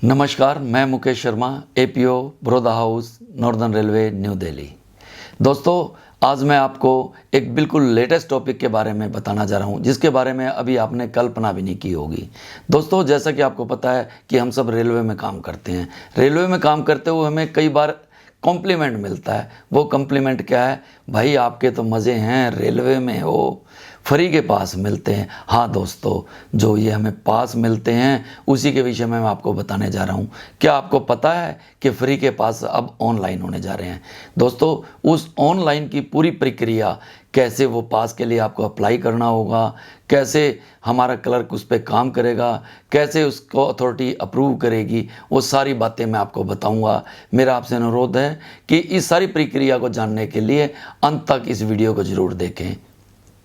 नमस्कार, मैं Mukesh Sharma, APO Baroda house, northern railway, new Delhi. दोस्तों, आज मैं आपको एक बिल्कुल लेटेस्ट टॉपिक के बारे में बताना जा रहा हूं, जिसके बारे में अभी आपने कल्पना भी नहीं की होगी। दोस्तों, जैसा कि आपको पता है कि हम सब रेलवे में काम करते हैं। रेलवे में काम करते हुए हमें कई बार कॉम्प्लीमेंट मिलता है। वो कॉम्प्लीमेंट क्या है? भाई, आपके तो मज़े हैं, रेलवे में हो, फ्री के पास मिलते हैं। हाँ दोस्तों, जो ये हमें पास मिलते हैं उसी के विषय में मैं आपको बताने जा रहा हूँ। क्या आपको पता है कि फ्री के पास अब ऑनलाइन होने जा रहे हैं? दोस्तों, उस ऑनलाइन की पूरी प्रक्रिया, कैसे वो पास के लिए आपको अप्लाई करना होगा, कैसे हमारा क्लर्क उस पर काम करेगा, कैसे उसको अथॉरिटी अप्रूव करेगी, वो सारी बातें मैं आपको बताऊंगा। मेरा आपसे अनुरोध है कि इस सारी प्रक्रिया को जानने के लिए अंत तक इस वीडियो को ज़रूर देखें।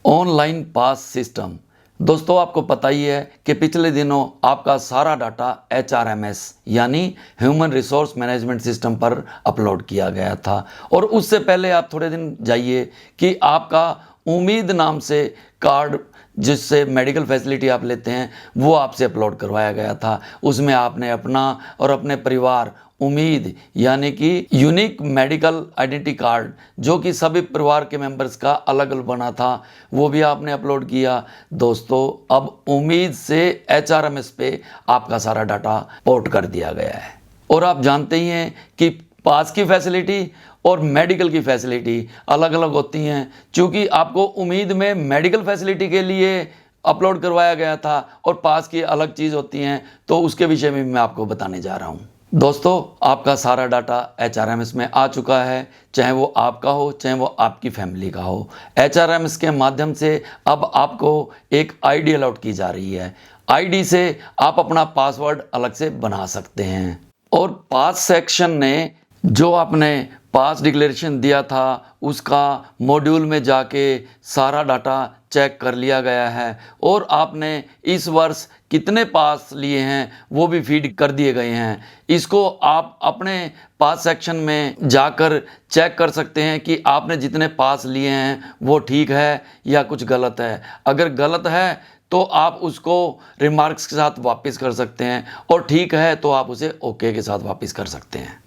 Online pass system. दोस्तों, आपको पता ही है कि पिछले दिनों आपका सारा डाटा HRMS यानी ह्यूमन रिसोर्स मैनेजमेंट सिस्टम पर अपलोड किया गया था। और उससे पहले आप थोड़े दिन जाइए कि आपका उम्मीद नाम से कार्ड, जिससे मेडिकल फैसिलिटी आप लेते हैं, वो आपसे अपलोड करवाया गया था। उसमें आपने अपना और अपने परिवार उम्मीद यानी कि यूनिक मेडिकल आइडेंटिटी कार्ड, जो कि सभी परिवार के मेंबर्स का अलग अलग बना था, वो भी आपने अपलोड किया। दोस्तों, अब उम्मीद से HRMS पे आपका सारा डाटा पोर्ट कर दिया गया है। और आप जानते ही हैं कि पास की फैसिलिटी और मेडिकल की फैसिलिटी अलग अलग होती हैं। चूँकि आपको उम्मीद में मेडिकल फैसिलिटी के लिए अपलोड करवाया गया था और पास की अलग चीज़ होती हैं, तो उसके विषय में मैं आपको बताने जा रहा हूँ। दोस्तों, आपका सारा डाटा HRMS में आ चुका है, चाहे वो आपका हो, चाहे वो आपकी फैमिली का हो। HRMS के माध्यम से अब आपको एक ID अलॉट की जा रही है। ID से आप अपना पासवर्ड अलग से बना सकते हैं। और पास सेक्शन ने जो आपने पास डिक्लेरेशन दिया था, उसका मॉड्यूल में जाके सारा डाटा चेक कर लिया गया है। और आपने इस वर्ष कितने पास लिए हैं वो भी फीड कर दिए गए हैं। इसको आप अपने पास सेक्शन में जाकर चेक कर सकते हैं कि आपने जितने पास लिए हैं वो ठीक है या कुछ गलत है। अगर गलत है तो आप उसको रिमार्क्स के साथ वापस कर सकते हैं, और ठीक है तो आप उसे ओके के साथ वापस कर सकते हैं।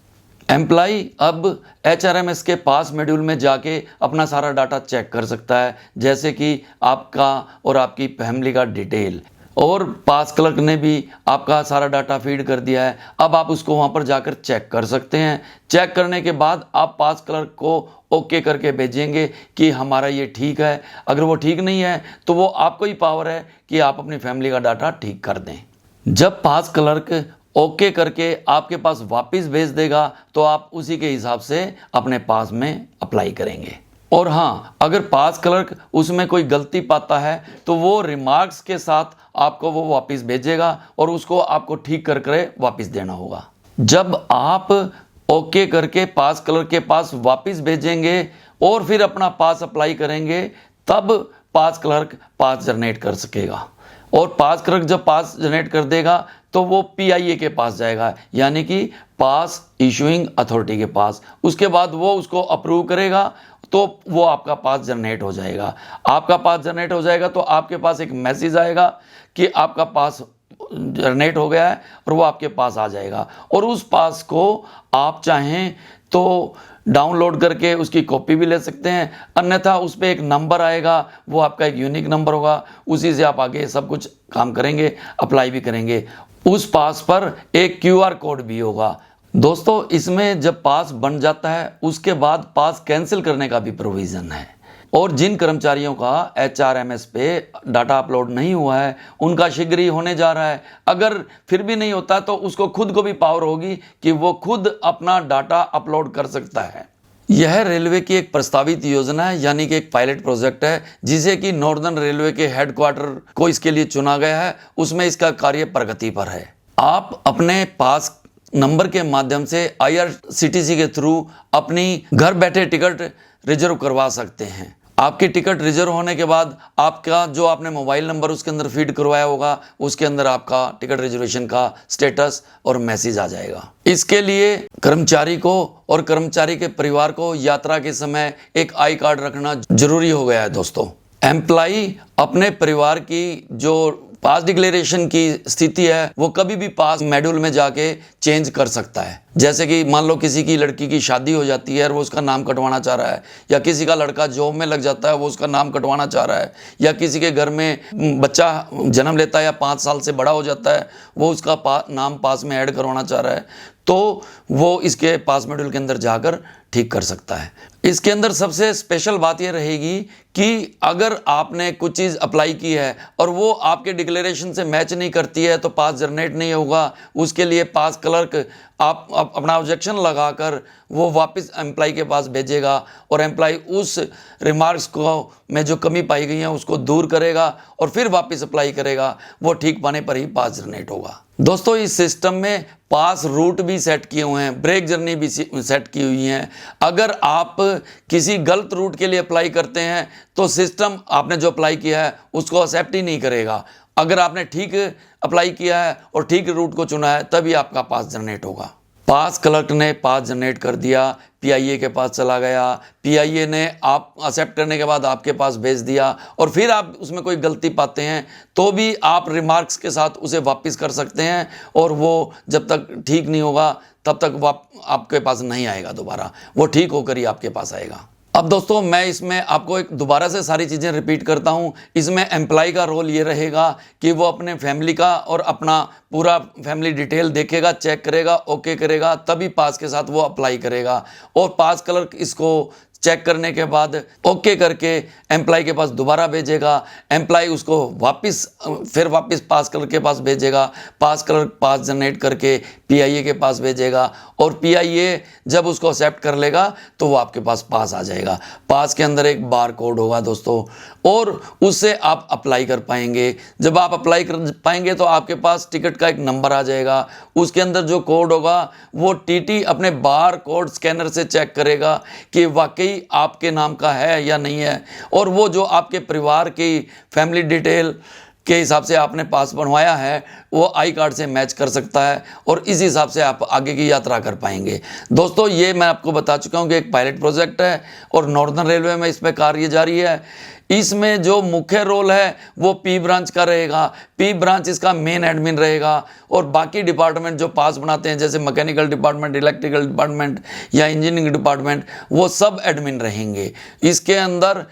एम्प्लाई अब HRMS के पास मॉड्यूल में जाके अपना सारा डाटा चेक कर सकता है, जैसे कि आपका और आपकी फैमिली का डिटेल। और पास क्लर्क ने भी आपका सारा डाटा फीड कर दिया है। अब आप उसको वहाँ पर जाकर चेक कर सकते हैं। चेक करने के बाद आप पास क्लर्क को ओके करके भेजेंगे कि हमारा ये ठीक है। अगर वो ठीक नहीं है तो वो आपको ही पावर है कि आप अपनी फैमिली का डाटा ठीक कर दें। जब पास क्लर्क ओके करके आपके पास वापस भेज देगा तो आप उसी के हिसाब से अपने पास में अप्लाई करेंगे। और हाँ, अगर पास क्लर्क उसमें कोई गलती पाता है तो वो रिमार्क्स के साथ आपको वो वापस भेजेगा और उसको आपको ठीक करके वापस देना होगा। जब आप ओके करके पास क्लर्क के पास वापस भेजेंगे और फिर अपना पास अप्लाई करेंगे, तब पास क्लर्क पास जनरेट कर सकेगा। और पास क्लर्क जब पास जनरेट कर देगा तो वो PIA के पास जाएगा, यानी कि पास इशूइंग अथॉरिटी के पास। उसके बाद वो उसको अप्रूव करेगा तो वो आपका पास जनरेट हो जाएगा। आपका पास जनरेट हो जाएगा तो आपके पास एक मैसेज आएगा कि आपका पास जनरेट हो गया है, और वो आपके पास आ जाएगा। और उस पास को आप चाहें तो डाउनलोड करके उसकी कॉपी भी ले सकते हैं, अन्यथा उस पर एक नंबर आएगा, वो आपका एक यूनिक नंबर होगा, उसी से आप आगे सब कुछ काम करेंगे, अप्लाई भी करेंगे। उस पास पर एक QR कोड भी होगा। दोस्तों, इसमें जब पास बन जाता है उसके बाद पास कैंसिल करने का भी प्रोविज़न है। और जिन कर्मचारियों का HRMS पे डाटा अपलोड नहीं हुआ है, उनका शीघ्र ही होने जा रहा है। अगर फिर भी नहीं होता तो उसको खुद को भी पावर होगी कि वो खुद अपना डाटा अपलोड कर सकता है। यह रेलवे की एक प्रस्तावित योजना है, यानी कि एक पायलट प्रोजेक्ट है, जिसे कि नॉर्दर्न रेलवे के हेडक्वार्टर को इसके लिए चुना गया है। उसमें इसका कार्य प्रगति पर है। आप अपने पास नंबर के माध्यम से IRCTC के थ्रू अपनी घर बैठे टिकट रिजर्व करवा सकते हैं। आपकी टिकट रिजर्व होने के बाद आपका जो आपने मोबाइल नंबर उसके अंदर फीड करवाया होगा, उसके अंदर आपका टिकट रिजर्वेशन का स्टेटस और मैसेज आ जाएगा। इसके लिए कर्मचारी को और कर्मचारी के परिवार को यात्रा के समय एक आई कार्ड रखना जरूरी हो गया है। दोस्तों, एम्प्लाई अपने परिवार की जो पास डिक्लेरेशन की स्थिति है वो कभी भी पास मॉड्यूल में जाके चेंज कर सकता है। जैसे कि मान लो किसी की लड़की की शादी हो जाती है और वो उसका नाम कटवाना चाह रहा है, या किसी का लड़का जॉब में लग जाता है वो उसका नाम कटवाना चाह रहा है, या किसी के घर में बच्चा जन्म लेता है या 5 साल से बड़ा हो जाता है वो उसका नाम पास में ऐड करवाना चाह रहा है, तो वो इसके पास मॉड्यूल के अंदर जाकर ठीक कर सकता है। इसके अंदर सबसे स्पेशल बात ये रहेगी कि अगर आपने कुछ चीज़ अप्लाई की है और वो आपके डिक्लेरेशन से मैच नहीं करती है तो पास जनरेट नहीं होगा। उसके लिए पास क्लर्क आप अपना ऑब्जेक्शन लगाकर वो वापस एम्प्लॉय के पास भेजेगा और एम्प्लॉय उस रिमार्क्स को में जो कमी पाई गई है उसको दूर करेगा और फिर वापस अप्लाई करेगा। वो ठीक पाने पर ही पास जनरेट होगा। दोस्तों, इस सिस्टम में पास रूट भी सेट किए हुए हैं, ब्रेक जर्नी भी सेट की हुई हैं। अगर आप किसी गलत रूट के लिए अप्लाई करते हैं तो सिस्टम आपने जो अप्लाई किया है उसको एक्सेप्ट ही नहीं करेगा। अगर आपने ठीक अप्लाई किया है और ठीक रूट को चुना है तभी आपका पास जनरेट होगा। पास क्लर्क ने पास जनरेट कर दिया, पीआईए के पास चला गया, पीआईए ने आप एक्सेप्ट करने के बाद आपके पास भेज दिया और फिर आप उसमें कोई गलती पाते हैं तो भी आप रिमार्क्स के साथ उसे वापस कर सकते हैं और वो जब तक ठीक नहीं होगा तब तक आपके पास नहीं आएगा दोबारा, वो ठीक होकर ही आपके पास आएगा। अब दोस्तों, मैं इसमें आपको एक दोबारा से सारी चीज़ें रिपीट करता हूँ। इसमें एम्प्लॉय का रोल ये रहेगा कि वो अपने फैमिली का और अपना पूरा फैमिली डिटेल देखेगा, चेक करेगा, ओके करेगा, तभी पास के साथ वो अप्लाई करेगा। और पास क्लर्क इसको चेक करने के बाद ओके करके एम्प्लॉय के पास दोबारा भेजेगा। एम्प्लॉय उसको फिर वापस पास क्लर्क के पास भेजेगा। पास क्लर्क पास जनरेट करके पीआईए के पास भेजेगा और पीआईए जब उसको एक्सेप्ट कर लेगा तो वो आपके पास पास आ जाएगा। पास के अंदर एक बार कोड होगा दोस्तों और उससे आप अप्लाई कर पाएंगे। जब आप अप्लाई कर पाएंगे तो आपके पास टिकट का एक नंबर आ जाएगा। उसके अंदर जो कोड होगा वो टीटी अपने बार कोड स्कैनर से चेक करेगा कि वाकई आपके नाम का है या नहीं है, और वो जो आपके परिवार की फैमिली डिटेल के हिसाब से आपने पास बनवाया है वो आई कार्ड से मैच कर सकता है और इस हिसाब से आप आगे की यात्रा कर पाएंगे। दोस्तों, ये मैं आपको बता चुका हूँ कि एक पायलट प्रोजेक्ट है और नॉर्दर्न रेलवे में इसमें कार्य जारी है। इसमें जो मुख्य रोल है वो पी ब्रांच का रहेगा। पी ब्रांच इसका मेन एडमिन रहेगा और बाकी डिपार्टमेंट जो पास बनाते हैं जैसे मैकेनिकल डिपार्टमेंट, इलेक्ट्रिकल डिपार्टमेंट या इंजीनियरिंग डिपार्टमेंट, वो सब एडमिन रहेंगे। इसके अंदर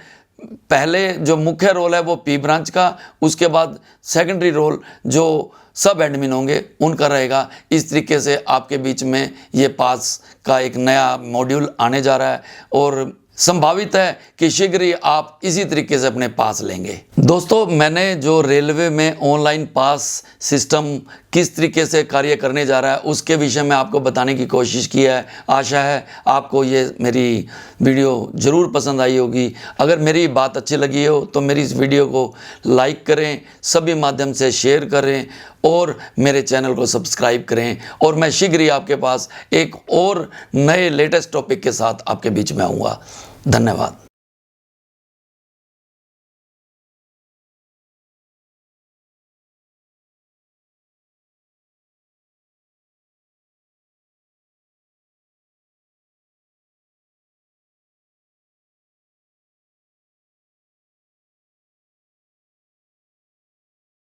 पहले जो मुख्य रोल है वो पी ब्रांच का, उसके बाद सेकेंडरी रोल जो सब एडमिन होंगे उनका रहेगा। इस तरीके से आपके बीच में ये पास का एक नया मॉड्यूल आने जा रहा है और संभावित है कि शीघ्र ही आप इसी तरीके से अपने पास लेंगे। दोस्तों, मैंने जो रेलवे में ऑनलाइन पास सिस्टम किस तरीके से कार्य करने जा रहा है उसके विषय में आपको बताने की कोशिश की है। आशा है आपको ये मेरी वीडियो ज़रूर पसंद आई होगी। अगर मेरी बात अच्छी लगी हो तो मेरी इस वीडियो को लाइक करें, सभी माध्यम से शेयर करें और मेरे चैनल को सब्सक्राइब करें और मैं शीघ्र ही आपके पास एक और नए लेटेस्ट टॉपिक के साथ आपके बीच में आऊँगा। धन्यवाद।